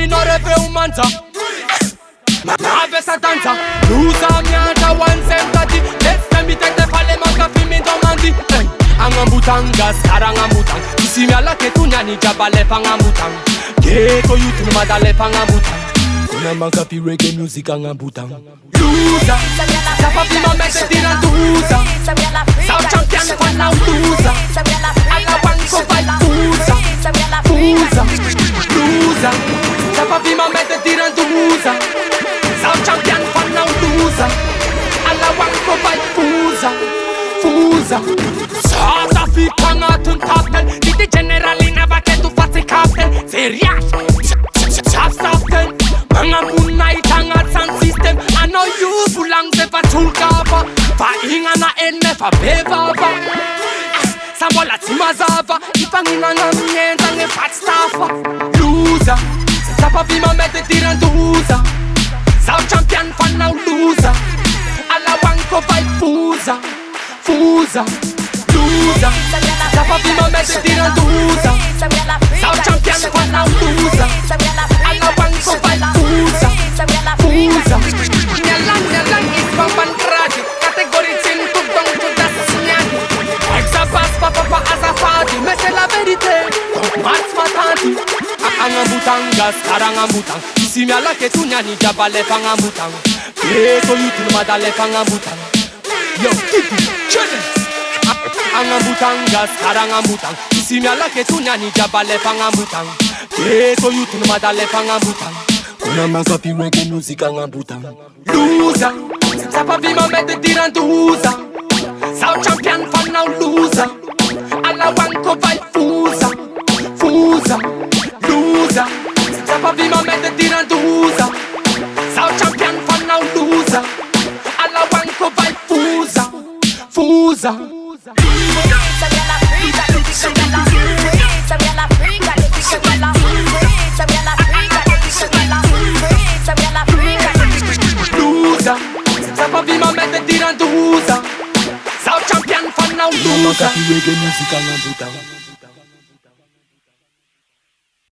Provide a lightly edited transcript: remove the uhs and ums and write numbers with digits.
mi no repe un manza. Ave sa danza, lusa mianta one sentati. Let's me take the pale manca fi mi domandi. Angambutanga, sarangambutang. Isi mi ala ke tu nyani jabale pangambutang. Ghetto youth no madale pangambutang. Kuna manca fi reggae music angambutang. Lusa, sapa fi ma mette tirantusa. South champion for now lusa. Alla banco vai fusa. Fusa, lusa. Sapa fi ma mette tirantusa. South champion for now loser. Alla banco vai fusa. Fusa. South Africa ngatun tapel. Dite generali nava che tu fazzi capel. Serious. Chapsaften. Mangapuna itanga sound system. I know you pulang se fa chulkava. Fa ingana enne fa bevava. Samola timazava. Ipangina na mienza nge patstafa. Loser. Sapa vima mette tirantusa. South champion for now loser. Alla banco vai fusa. Fusa. Loser. Sapa vima mette tirantusa. South champion for now loser. Alla banco vai fusa. Fusa. Nyalang is pampan krati. Kategori cintu dong judas sinyati. Exabas papa azafati. Mais c'est la vérité. Mats matati. Angambutanga, sarangambutang. Isi mi ala ke tu nyani jabale pangambutang. Ghetto youth no madale pangambutang. Yo, Kiki, chene. Angambutanga, sarangambutang. Isi mi ala ke tu nyani jabale pangambutang. Ghetto youth no madale pangambutang. Kuna manca fi reggae music angambutang. Loser, sapa fi ma mette tirantusa. South champion for now loser. Alla banco vai fusa. Fusa. Loser, sapa vi ma mette tirantusa. South champion for now loser. Alla banco vai fusa. Fusa. Loser, sapa vi ma mette tirantusa. South champion for now loser.